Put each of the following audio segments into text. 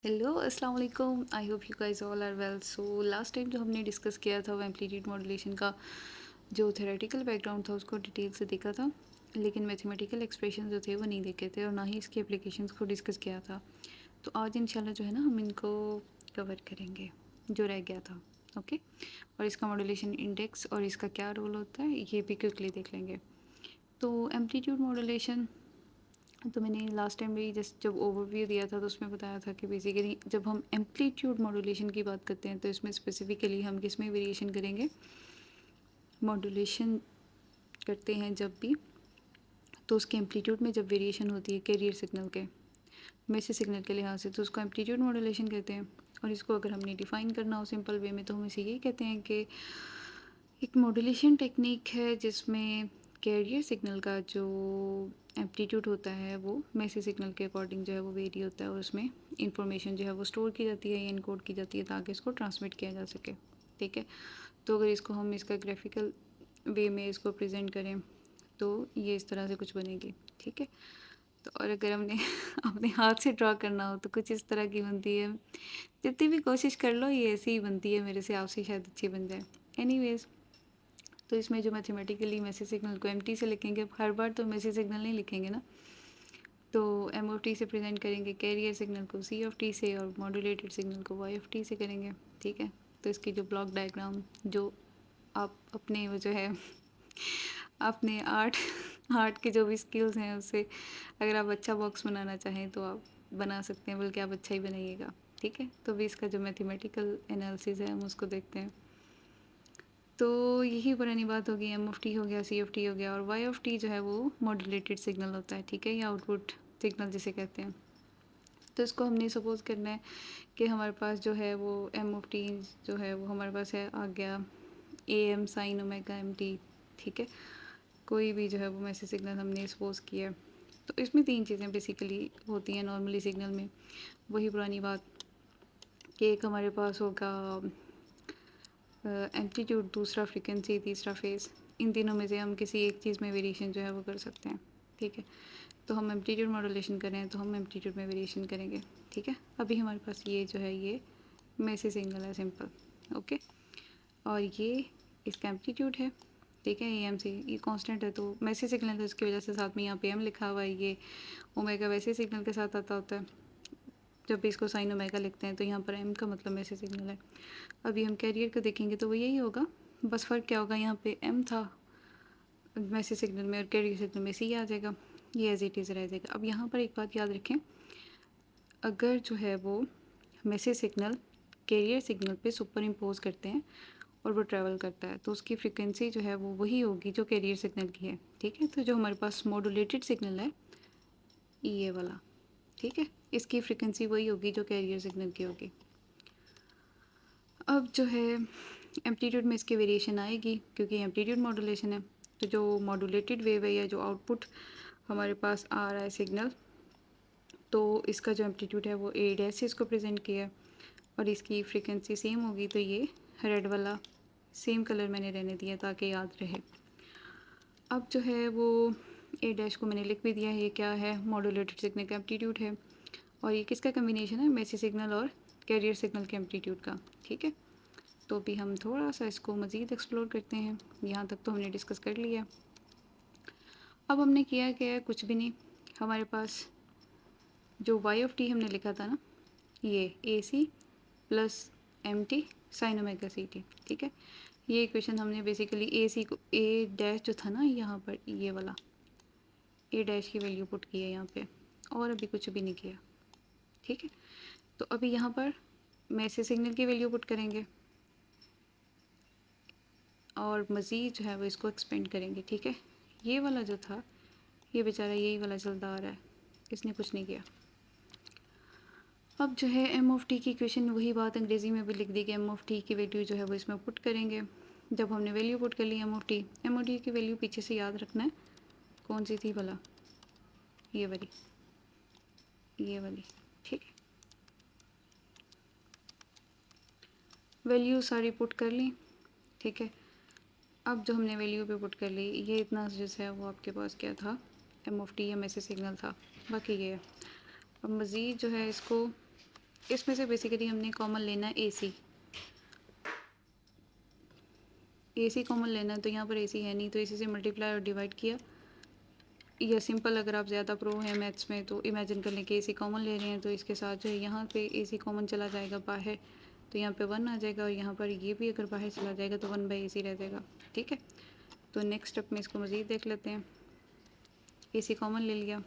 Hello अस्सलाम वालेकुम। I hope you guys all are well. So last time जो हमने डिस्कस किया था वो एम्पलीट्यूड मॉड्यूलेशन का जो थ्योरेटिकल बैकग्राउंड था उसको डिटेल से देखा था, लेकिन मैथमेटिकल एक्सप्रेशन जो थे वो नहीं देखे थे और ना ही इसकी एप्लीकेशंस को डिस्कस किया था। तो आज इंशाल्लाह जो है ना हम इनको कवर करेंगे जो रह गया था। ओके, और इसका मॉड्यूलेशन इंडेक्स और इसका क्या रोल होता है ये भी क्विकली देख लेंगे। तो एम्पलीट्यूड मॉड्यूलेशन तो मैंने लास्ट टाइम भी जस्ट जब ओवरव्यू दिया था तो उसमें बताया था कि बेसिकली जब हम एम्पलीट्यूड मॉड्यूलेशन की बात करते हैं तो इसमें स्पेसिफिकली हम किस में वेरिएशन करेंगे, मॉड्यूलेशन करते हैं जब भी तो उसके एम्पलीट्यूड में जब वेरिएशन होती है कैरियर सिग्नल के मैसेज सिग्नल के लिहाज से तो उसको एम्पलीट्यूड मॉड्यूलेशन कहते हैं। और इसको अगर हमने डिफ़ाइन करना हो सिंपल वे में तो हम इसे यही कहते हैं कि एक मॉड्यूलेशन टेक्निक है जिसमें कैरियर सिग्नल का जो एम्पलीट्यूड होता है वो मैसेज सिग्नल के अकॉर्डिंग जो है वो वेरी होता है और उसमें इंफॉर्मेशन जो है वो स्टोर की जाती है या इनकोड की जाती है ताकि इसको ट्रांसमिट किया जा सके। ठीक है, तो अगर इसको हम इसका ग्राफिकल वे में इसको प्रेजेंट करें तो ये इस तरह से कुछ बनेगी। ठीक है, तो और अगर हमने अपने हाथ से ड्रा करना हो तो कुछ इस तरह की बनती है। जितनी भी कोशिश कर लो ये ऐसी ही बनती है, मेरे से आपसे शायद अच्छी बन जाए। एनीवेज, तो इसमें जो मैथमेटिकली मैसेज सिग्नल को एम से लिखेंगे, हर बार तो मैसेज सिग्नल नहीं लिखेंगे ना, तो एम ऑफ टी से प्रेजेंट करेंगे, कैरियर सिग्नल को सी ऑफ टी से और मॉड्यूलेटेड सिग्नल को वाई ऑफ टी से करेंगे। ठीक है, तो इसकी जो ब्लॉक डायग्राम जो आप अपने वो जो है अपने आर्ट आर्ट के जो भी स्किल्स हैं उससे अगर आप अच्छा बॉक्स बनाना चाहें तो आप बना सकते हैं, बल्कि आप अच्छा ही बनाइएगा। ठीक है, तो भी इसका जो मैथमेटिकल एनालिसिस है हम उसको देखते हैं। तो यही पुरानी बात होगी, एम ऑफ टी हो गया, सी ऑफ टी हो गया, और वाई ऑफ टी जो है वो मॉड्यूलेटेड सिग्नल होता है। ठीक है, या आउटपुट सिग्नल जिसे कहते हैं। तो इसको हमने सपोज करना है कि हमारे पास जो है वो एम ऑफ टी जो है वो हमारे पास है आ गया A M sine omega M T. ठीक है, कोई भी जो है वो मैसेज सिग्नल हमने सपोज किया। तो इसमें तीन चीज़ें बेसिकली होती हैं नॉर्मली सिग्नल में, वही पुरानी बात कि एक हमारे पास होगा एम्पलीट्यूड, दूसरा फ्रीक्वेंसी, तीसरा फेज़। इन तीनों में से हम किसी एक चीज़ में वेरिएशन जो है वो कर सकते हैं। ठीक है, तो हम एम्पलीट्यूड मॉड्यूलेशन कर रहे हैं तो हम एम्पलीट्यूड में वेरिएशन करेंगे। ठीक है, अभी हमारे पास ये जो है ये मैसेज सिग्नल है सिंपल। ओके, और ये इसका एम्पलीट्यूड है। ठीक है, ए एम सी ये कांस्टेंट है तो मैसेज सिग्नल है, इसकी वजह से साथ में यहाँ पे एम लिखा हुआ है। ये ओमेगा वैसे सिग्नल के साथ आता होता है, जब भी इसको साइन ओमेगा लिखते हैं तो यहाँ पर एम का मतलब मैसेज सिग्नल है। अभी हम कैरियर को देखेंगे तो वो यही होगा, बस फ़र्क क्या होगा, यहाँ पे एम था मैसेज सिग्नल में और कैरियर सिग्नल में सी आ जाएगा, ये एज इट इज़ रह जाएगा। अब यहाँ पर एक बात याद रखें, अगर जो है वो मैसेज सिग्नल कैरियर सिग्नल पे सुपर इम्पोज करते हैं और वो ट्रैवल करता है तो उसकी फ्रिक्वेंसी जो है वो वही होगी जो कैरियर सिग्नल की है। ठीक है, तो जो हमारे पास मॉड्यूलेटेड सिग्नल है ये वाला, ठीक है, इसकी फ्रिक्वेंसी वही होगी जो कैरियर सिग्नल की होगी। अब जो है एम्पलीट्यूड में इसकी वेरिएशन आएगी क्योंकि एम्पलीट्यूड मॉड्यूलेशन है। तो जो मॉड्यूलेटेड वेव है या जो आउटपुट हमारे पास आ रहा है सिग्नल, तो इसका जो एम्पलीट्यूड है वो ए डैश से इसको प्रेजेंट किया है और इसकी फ्रीक्वेंसी सेम होगी। तो ये रेड वाला सेम कलर मैंने रहने दिया ताकि याद रहे। अब जो है वो ए डैश को मैंने लिख भी दिया है, ये क्या है, मॉड्यूलेटेड सिग्नल का एम्पलीट्यूड है और ये किसका कम्बिनेशन है, मैसेज सिग्नल और कैरियर सिग्नल के एम्पलीट्यूड का। ठीक है, तो अभी हम थोड़ा सा इसको मज़ीद एक्सप्लोर करते हैं। यहाँ तक तो हमने डिस्कस कर लिया। अब हमने किया क्या है, कुछ भी नहीं, हमारे पास जो वाई ऑफ टी हमने लिखा था ना, ये A C plus M T sine omega C T. ठीक है, ये इक्वेशन हमने बेसिकली ए सी को ए डैश जो था ना यहाँ पर ये वाला ए डैश की वैल्यू पुट की है यहाँ पे, और अभी कुछ भी नहीं किया। ठीक है, तो अभी यहाँ पर मैसेज सिग्नल की वैल्यू पुट करेंगे और मज़ीद जो है वो इसको एक्सपेंड करेंगे। ठीक है, ये वाला जो था ये बेचारा यही वाला चलता आ रहा है, इसने कुछ नहीं किया। अब जो है एम ऑफ टी की इक्वेशन वही बात अंग्रेज़ी में भी लिख दी कि एम ऑफ टी की वैल्यू जो है वो इसमें पुट करेंगे। जब हमने वैल्यू पुट कर ली एम ऑफ टी की वैल्यू पीछे से याद रखना है, कौन सी थी भला, ये वाली, ये वाली। ठीक है, वैल्यू सारी पुट कर ली। ठीक है, अब जो हमने वैल्यू पे पुट कर ली, ये इतना जो है वो आपके पास क्या था, एम ऑफ टी या मैसेज सिग्नल था, बाकी ये है। अब मज़ीद जो है इसको इसमें से बेसिकली हमने कॉमन लेना है AC। AC कॉमन लेना है, तो यहाँ पर AC है नहीं, तो AC से मल्टीप्लाई और डिवाइड किया। या सिंपल अगर आप ज़्यादा प्रो हैं मैथ्स में तो इमेजिन कर लें कि AC कॉमन ले रहे हैं, तो इसके साथ जो है यहाँ पे AC कॉमन चला जाएगा बाहर, तो यहाँ पे 1 आ जाएगा, और यहाँ पर ये भी अगर बाहर चला जाएगा तो 1/AC रह जाएगा। ठीक है, तो नेक्स्ट स्टेप में इसको मज़ीद देख लेते हैं। AC कॉमन ले लिया,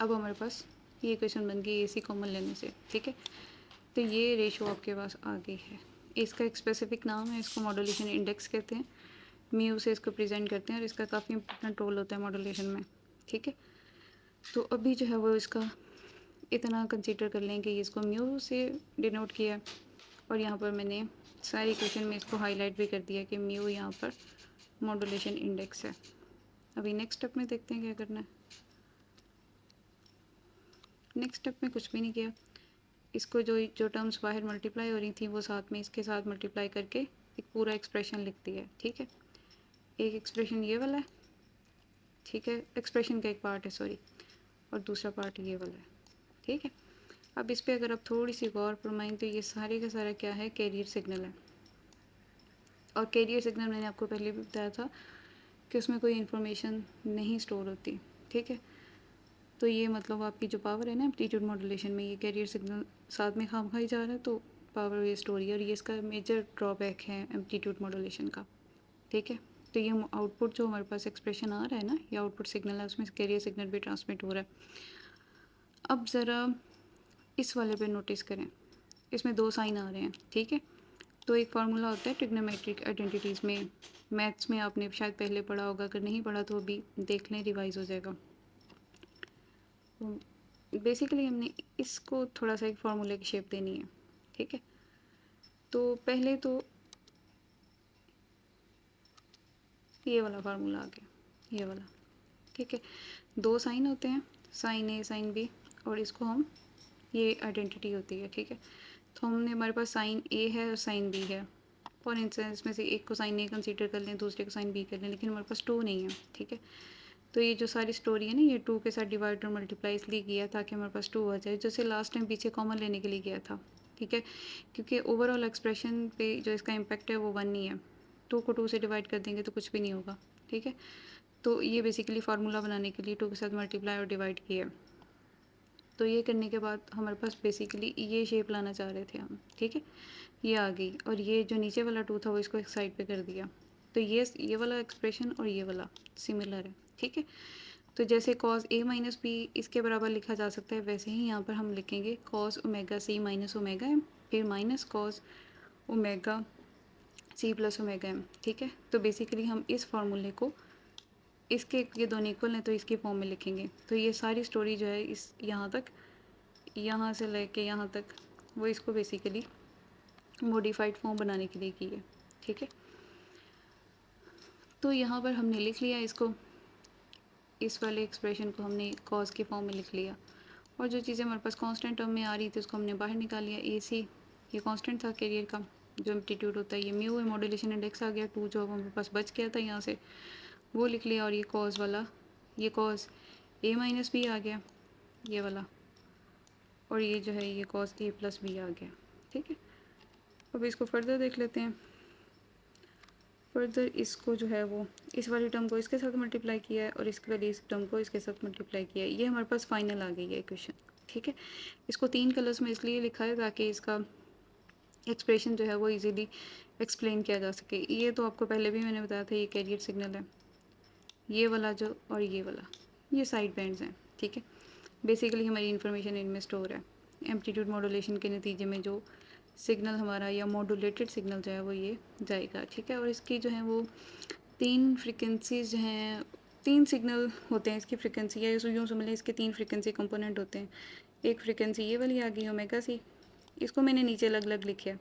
अब हमारे पास ये क्वेश्चन बन गई AC कॉमन लेने से। ठीक है, तो ये रेशो आपके पास आ गई है। इसका एक स्पेसिफिक नाम है, इसको मॉड्यूलेशन इंडेक्स कहते हैं, म्यू से इसको प्रेजेंट करते हैं, और इसका काफ़ी इंपॉर्टेंट रोल होता है मॉड्यूलेशन में। ठीक है, तो अभी जो है वो इसका इतना कंसीडर कर लें कि इसको म्यू से डिनोट किया है, और यहाँ पर मैंने सारी क्वेश्चन में इसको हाईलाइट भी कर दिया कि म्यू यहाँ पर मॉड्यूलेशन इंडेक्स है। अभी नेक्स्ट स्टेप में देखते हैं क्या करना है। नेक्स्ट स्टेप में कुछ भी नहीं किया, इसको जो जो टर्म्स बाहर मल्टीप्लाई हो रही थी वो साथ में इसके साथ मल्टीप्लाई करके एक पूरा एक्सप्रेशन लिख दिया है। ठीक है, एक एक्सप्रेशन ये वाला है, ठीक है, एक्सप्रेशन का एक पार्ट है सॉरी, और दूसरा पार्ट ये वाला है। ठीक है, अब इस पर अगर आप थोड़ी सी गौर फरमाएं तो ये सारे का सारा क्या है, कैरियर सिग्नल है। और कैरियर सिग्नल मैंने आपको पहले भी बताया था कि उसमें कोई इन्फॉर्मेशन नहीं स्टोर होती। ठीक है, तो ये मतलब आपकी जो पावर है ना एम्पलीट्यूड मॉड्यूलेशन में, ये कैरियर सिग्नल साथ में खाम खाई जा रहा है, तो पावर वेस्ट हो रही है, और ये इसका मेजर ड्रॉबैक है एम्पलीट्यूड मॉड्यूलेशन का। ठीक है, तो ये आउटपुट जो हमारे पास एक्सप्रेशन आ रहा है ना, ये आउटपुट सिग्नल है, उसमें कैरियर सिग्नल भी ट्रांसमिट हो रहा है। अब ज़रा इस वाले पे नोटिस करें, इसमें 2 साइन आ रहे हैं। ठीक है, तो एक फार्मूला होता है ट्रिग्नोमेट्रिक आइडेंटिटीज़ में, मैथ्स में आपने शायद पहले पढ़ा होगा, अगर नहीं पढ़ा तो अभी देख लें, रिवाइज हो जाएगा। बेसिकली हमने इसको थोड़ा सा एक फार्मूले की शेप देनी है। ठीक है, तो पहले तो ये वाला फार्मूला आ गया, ये वाला। ठीक है, 2 साइन होते हैं, साइन ए साइन बी, और इसको हम, ये आइडेंटिटी होती है। ठीक है, तो हमने हमारे पास साइन ए है और साइन बी है, फॉर इंस्टेंस में से एक को साइन ए कंसीडर कर लें, दूसरे को साइन बी कर लें, लेकिन हमारे पास 2 नहीं है। ठीक है, तो ये जो सारी स्टोरी है ना, ये 2 के साथ डिवाइड और मल्टीप्लाई इसलिए किया ताकि हमारे पास 2 आ जाए, जैसे लास्ट टाइम पीछे कॉमन लेने के लिए किया था। ठीक है, क्योंकि ओवरऑल एक्सप्रेशन पे जो इसका इम्पैक्ट है वो 1 नहीं है, 2 को 2 से डिवाइड कर देंगे तो कुछ भी नहीं होगा। ठीक है, तो ये बेसिकली फार्मूला बनाने के लिए 2 के साथ मल्टीप्लाई और डिवाइड किया। तो ये करने के बाद हमारे पास बेसिकली ये शेप लाना चाह रहे थे हम। ठीक है, ये आ गई, और ये जो नीचे वाला 2 था वो इसको एक साइड पे कर दिया, तो ये वाला एक्सप्रेशन और ये वाला सिमिलर है। ठीक है, तो जैसे कॉस ए माइनस बी इसके बराबर लिखा जा सकता है, वैसे ही यहाँ पर हम लिखेंगे cos omega C minus omega M, फिर minus cos omega C plus omega M. ठीक है, तो बेसिकली हम इस फार्मूले को, इसके ये दोनों इक्वल हैं तो इसकी फॉर्म में लिखेंगे। तो ये सारी स्टोरी जो है इस यहाँ तक, यहाँ से लेके यहाँ तक, वो इसको बेसिकली मॉडिफाइड फॉर्म बनाने के लिए की है। ठीक है, तो यहाँ पर हमने लिख लिया इसको, इस वाले एक्सप्रेशन को हमने कॉस की फॉर्म में लिख लिया, और जो चीज़ें हमारे पास कांस्टेंट टर्म में आ रही थी उसको हमने बाहर निकाल लिया। AC ये कांस्टेंट था कैरियर का, जो एम्पलीट्यूड होता है, ये म्यू है, मॉड्यूलेशन इंडेक्स आ गया 2 जो हमारे पास बच गया था यहाँ से, वो लिख लिया, और ये कॉस वाला, ये कॉस A माइनस बी आ गया ये वाला, और ये जो है ये कॉस A प्लस बी आ गया। ठीक है, अब इसको फर्दर देख लेते हैं। फर्दर इसको जो है वो इस वाली टर्म को इसके साथ मल्टीप्लाई किया है, और इसके वाली इस टर्म को इसके साथ मल्टीप्लाई किया है, ये हमारे पास फाइनल आ गई है इक्वेशन। ठीक है, इसको 3 कलर्स में इसलिए लिखा है ताकि इसका एक्सप्रेशन जो है वो इजीली एक्सप्लेन किया जा सके। ये तो आपको पहले भी मैंने बताया था, ये कैरियर सिग्नल है, ये वाला जो, और ये वाला, ये साइड बैंड्स हैं। ठीक है, बेसिकली हमारी इन्फॉर्मेशन इनमें स्टोर है। एम्पलीट्यूड मॉड्यूलेशन के नतीजे में जो सिग्नल हमारा, या मॉड्यूलेटेड सिग्नल जो है वो ये जाएगा। ठीक है, और इसकी जो है वो 3 फ्रिक्वेंसीज जो हैं, 3 सिग्नल होते हैं इसकी फ्रिक्वेंसी, या यूँ समझ लें इसके 3 फ्रिक्वेंसी कंपोनेंट होते हैं। एक फ्रिक्वेंसी ये वाली आ गई ओमेगा सी, इसको मैंने नीचे अलग अलग लिखा है,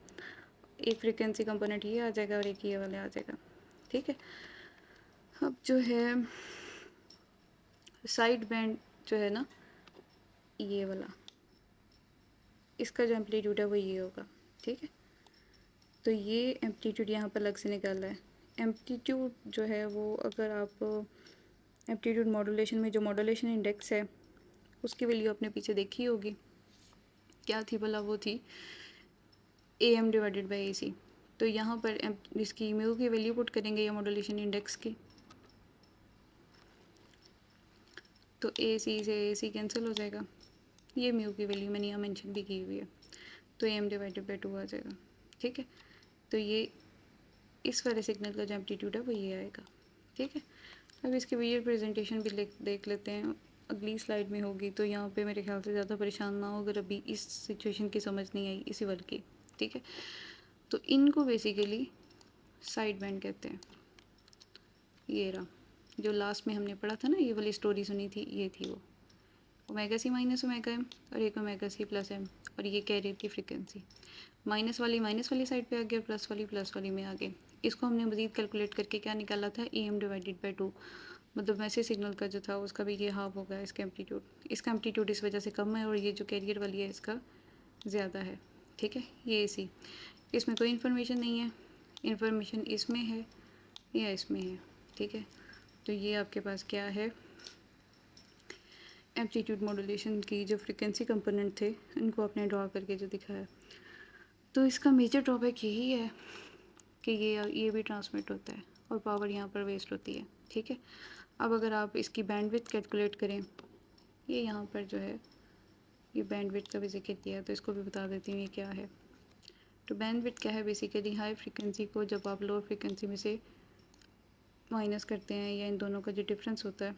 एक फ्रिक्वेंसी कंपोनेंट ये आ जाएगा और एक ये वाला आ जाएगा। ठीक है, अब जो है साइड बैंड जो है ना, ये वाला, इसका जो एम्पलीट्यूड है वो ये होगा। ठीक है, तो ये एम्पलीट्यूड यहाँ पर अलग से निकाला है। एम्पलीट्यूड जो है वो, अगर आप एम्पलीट्यूड मॉड्यूलेशन में जो मॉड्यूलेशन इंडेक्स है उसकी वैल्यू आपने पीछे देखी होगी, क्या थी भला, वो थी ए एम डिवाइडेड बाई ए सी। तो यहाँ पर इसकी म्यू की वैल्यू पुट करेंगे या मॉड्यूलेशन इंडेक्स की, तो ए सी से ए सी कैंसिल हो जाएगा, ये म्यू की वैल्यू मैंने यहाँ मेंशन भी की हुई है, तो ए एम डिवाइडेड बाई 2 आ जाएगा। ठीक है, तो ये इस वाले सिग्नल का जो एम्पलीट्यूड है वो ये आएगा। ठीक है, अब इसकी वीडियो प्रेजेंटेशन भी देख लेते हैं, अगली स्लाइड में होगी, तो यहाँ पे मेरे ख्याल से ज़्यादा परेशान ना हो अगर अभी इस सिचुएशन की समझ नहीं आई इसी वाले की। ठीक है, तो इनको बेसिकली साइड बैंड कहते हैं। ये रहा, जो लास्ट में हमने पढ़ा था ना, ये वाली स्टोरी सुनी थी, ये थी वो omega C minus omega M और एक ओमेगा सी प्लस एम, और ये कैरियर की फ्रिक्वेंसी माइनस वाली साइड पे आ गया, प्लस वाली में आ गए। इसको हमने मज़ीद कैलकुलेट करके क्या निकाला था, ई एम डिवाइडेड बाई 2, मतलब वैसे सिग्नल का जो था उसका भी ये हाफ होगा इसका एम्पलीट्यूड इस वजह से कम है, और ये जो कैरियर वाली है इसका ज़्यादा है। ठीक है, ये सी, इसमें कोई इन्फॉर्मेशन नहीं है, इन्फॉर्मेशन इसमें है या इसमें है। ठीक है, तो ये आपके पास क्या है, एम्पलीट्यूड मॉड्यूलेशन की जो फ्रिक्वेंसी कंपोनेंट थे इनको आपने ड्रॉ करके जो दिखाया। तो इसका मेजर ड्रॉबैक यही है कि ये भी ट्रांसमिट होता है और पावर यहाँ पर वेस्ट होती है। ठीक है, अब अगर आप इसकी बैंडविड्थ कैलकुलेट करें, ये यहाँ पर जो है ये बैंडविड्थ का भी जिक्र किया है, तो इसको भी बता देती हूँ ये क्या है। तो बैंडविड्थ क्या है, बेसिकली हाई फ्रिक्वेंसी को जब आप लोअर फ्रिक्वेंसी में से माइनस करते हैं या इन दोनों का जो डिफरेंस होता है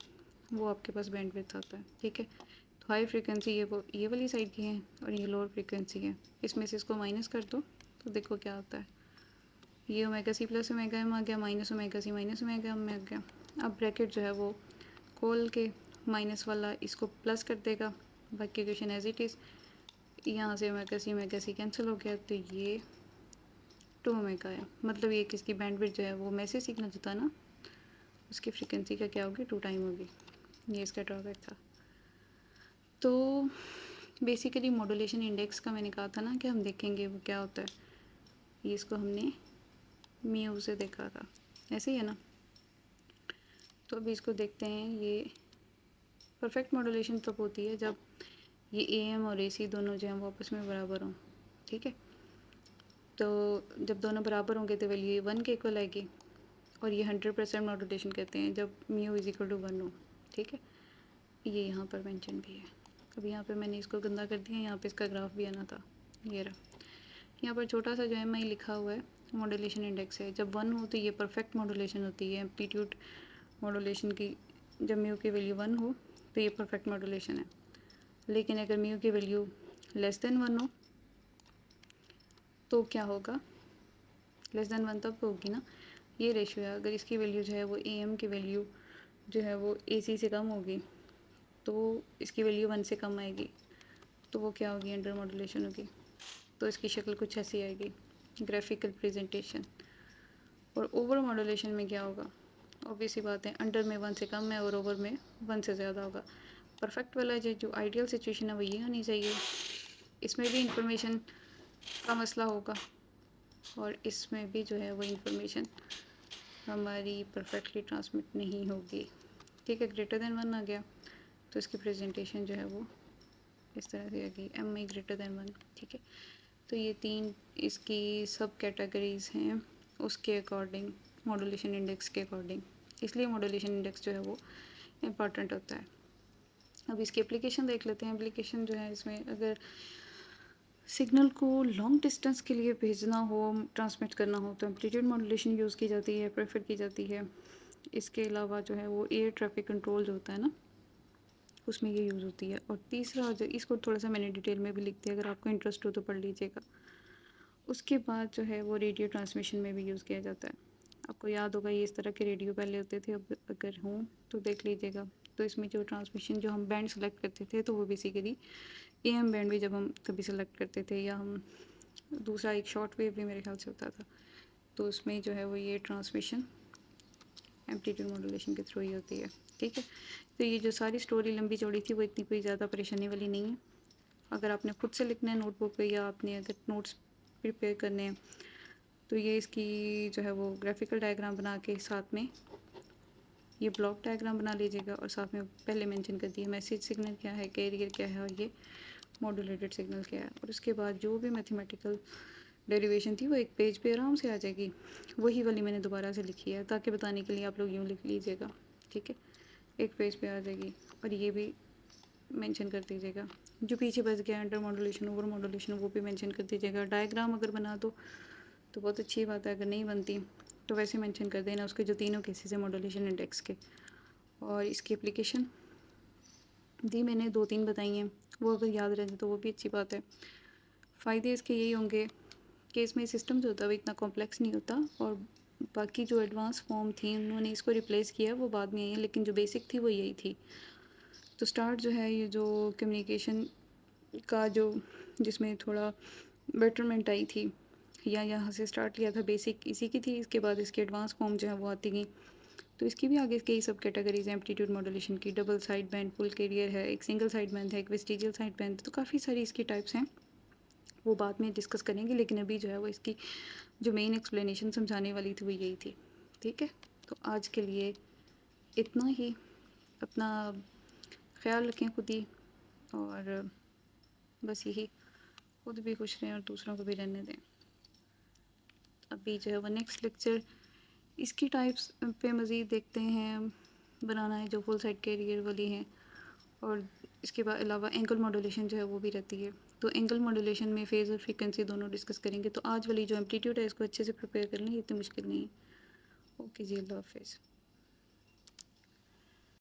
वो आपके पास बैंडविड्थ आता है। ठीक है, तो हाई फ्रिक्वेंसी ये वाली साइड की है और ये लोअर फ्रिक्वेंसी है, इसमें से इसको माइनस कर दो तो देखो क्या होता है, ये omega C plus omega M आ गया, minus omega C minus omega M में आ गया। अब ब्रैकेट जो है वो खोल के माइनस वाला इसको प्लस कर देगा, बाकी क्वेश्चन एज इट इज़, यहाँ से ओमेगा सी कैंसिल हो गया, तो ये 2 ओमेगा है, मतलब ये किसकी बैंडविड्थ जो है वो मैसेज सिग्नल जो था ना उसकी फ्रिक्वेंसी का क्या होगी, 2 टाइम होगी। ये इसका ड्रॉबैक था। तो बेसिकली मॉड्यूलेशन इंडेक्स का मैंने कहा था ना कि हम देखेंगे वो क्या होता है, ये इसको हमने म्यू से देखा था, ऐसे ही है ना। तो अभी इसको देखते हैं, ये परफेक्ट मॉड्यूलेशन तब होती है जब ये ए एम और ए सी दोनों जो हैं वो आपस में बराबर हों। ठीक है, तो जब दोनों बराबर होंगे तो वैल्यू 1 के इक्वल आएगी, और ये 100% मॉड्यूलेशन कहते हैं जब म्यू इज इक्वल टू 1 हो। ठीक है, ये यहाँ पर मेंशन भी है। अब यहाँ पे मैंने इसको गंदा कर दिया, यहाँ पे इसका ग्राफ भी आना था, ये रहा। यहाँ पर छोटा सा जो है मैं लिखा हुआ है मॉड्यूलेशन इंडेक्स है, जब 1 हो तो ये परफेक्ट मॉड्यूलेशन होती है, एम्पलीट्यूड मॉड्यूलेशन की जब म्यू की वैल्यू 1 हो तो ये परफेक्ट मॉड्यूलेशन है। लेकिन अगर म्यू की वैल्यू लेस देन 1 हो तो क्या होगा, लेस देन 1 तब होगी ना, ये रेशियो है, अगर इसकी वैल्यू जो है वो ए एम की वैल्यू जो है वो ए सी से कम होगी तो इसकी वैल्यू 1 से कम आएगी, तो वो क्या होगी, अंडर मॉड्यूलेशन होगी। तो इसकी शक्ल कुछ ऐसी आएगी, ग्राफिकल प्रेजेंटेशन। और ओवर मॉड्यूलेशन में क्या होगा, ऑब्वियस ही बात है, अंडर में 1 से कम है और ओवर में 1 से ज़्यादा होगा। परफेक्ट वाला जो आइडियल सिचुएशन है वो ये होनी चाहिए, इसमें भी इंफॉर्मेशन का मसला होगा और इसमें भी जो है वो इंफॉर्मेशन हमारी परफेक्टली ट्रांसमिट नहीं होगी। ठीक है, ग्रेटर देन 1 आ गया तो इसकी प्रेजेंटेशन जो है वो इस तरह से आ गई, एम आई ग्रेटर देन 1। ठीक है, तो ये 3 इसकी सब कैटेगरीज हैं उसके अकॉर्डिंग, मॉड्यूलेशन इंडेक्स के अकॉर्डिंग, इसलिए मॉड्यूलेशन इंडेक्स जो है वो इम्पॉर्टेंट होता है। अब इसकी एप्लीकेशन देख लेते हैं। एप्लीकेशन जो है इसमें, अगर सिग्नल को लॉन्ग डिस्टेंस के लिए भेजना हो, ट्रांसमिट करना हो, तो एम्पलीट्यूड मॉड्यूलेशन यूज़ की जाती है, प्रेफर की जाती है। इसके अलावा जो है वो एयर ट्रैफिक कंट्रोल जो होता है ना उसमें ये यूज़ होती है। और तीसरा जो, इसको थोड़ा सा मैंने डिटेल में भी लिख दिया, अगर आपको इंटरेस्ट हो तो पढ़ लीजिएगा। उसके बाद जो है वो रेडियो ट्रांसमिशन में भी यूज़ किया जाता है। आपको याद होगा ये इस तरह के रेडियो पहले होते थे, अब अगर हों तो देख लीजिएगा। तो इसमें जो ट्रांसमिशन जो हम बैंड सेलेक्ट करते थे तो वो बेसिकली एएम बैंड भी जब हम कभी सेलेक्ट करते थे, या हम दूसरा एक शॉर्ट वेव भी मेरे ख्याल से होता था, तो उसमें जो है वो ये ट्रांसमिशन एम्पलीट्यूड मॉड्यूलेशन के थ्रू ही होती है। ठीक है, तो ये जो सारी स्टोरी लंबी चौड़ी थी वो इतनी कोई ज़्यादा परेशानी वाली नहीं है। अगर आपने खुद से लिखना है नोटबुक पे, या आपने अगर नोट्स प्रिपेयर करने हैं, तो ये इसकी जो है वो ग्राफिकल डायग्राम बना के साथ में ये ब्लॉक डायग्राम बना लीजिएगा, और साथ में पहले मेंशन कर दिए मैसेज सिग्नल क्या है, कैरियर क्या है, और ये मॉड्यूलेटेड सिग्नल क्या है, और उसके बाद जो भी मैथमेटिकल डेरिवेशन थी वो एक पेज पे आराम से आ जाएगी। वही वाली मैंने दोबारा से लिखी है ताकि बताने के लिए आप लोग यूँ लिख लीजिएगा, ठीक है, एक पेज पे आ जाएगी। और ये भी मेंशन कर दीजिएगा, जो पीछे बच गया अंडर मॉड्यूलेशन ओवर मॉड्यूलेशन वो भी मेंशन कर दीजिएगा। डायग्राम अगर बना दो तो बहुत अच्छी बात है, अगर नहीं बनती तो वैसे मेंशन कर देना उसके जो तीनों केसेस है मॉड्यूलेशन इंडेक्स के। और इसकी एप्लीकेशन दी मैंने 2-3 बताई हैं, वो अगर याद रह जाए तो वो भी अच्छी बात है। फ़ायदे इसके यही होंगे कि इसमें सिस्टम जो होता है वो इतना कॉम्प्लेक्स नहीं होता, और बाकी जो एडवांस फॉर्म थी उन्होंने इसको रिप्लेस किया वो बाद में आई है, लेकिन जो बेसिक थी वो यही थी। तो स्टार्ट जो है ये जो कम्युनिकेशन का जो जिसमें थोड़ा बेटरमेंट आई थी, या यहाँ से स्टार्ट लिया था बेसिक इसी की थी, इसके बाद इसकी एडवांस फॉर्म जो है वो आती गई। तो इसकी भी आगे कई सब कैटेगरीज हैं एप्टीट्यूड मॉड्यूलेशन की, double side band, full carrier है, एक सिंगल साइड बैंड है, एक वेस्टिजियल साइड बैंड, तो काफ़ी सारी इसकी टाइप्स हैं, वो बाद में डिस्कस करेंगे। लेकिन अभी जो है वो इसकी जो मेन एक्सप्लेनेशन समझाने वाली थी वो यही थी, ठीक है। तो आज के लिए इतना ही, अपना ख्याल रखें खुद ही, और बस यही, खुद भी खुश रहें और दूसरों को भी रहने दें। अभी जो है वो नेक्स्ट लेक्चर इसकी टाइप्स पे मज़ीद देखते हैं, बनाना है जो फुल साइड कैरियर वाली हैं, और इसके बाद अलावा एंगल मॉड्यूलेशन जो है वो भी रहती है। तो एंगल मॉड्यूलेशन में फेज़ और फ्रीक्वेंसी दोनों डिस्कस करेंगे। तो आज वाली जो एम्पलीट्यूड है इसको अच्छे से प्रिपेयर कर लें, इतनी मुश्किल नहीं है। ओके जी, अल्लाह हाफ़िज़।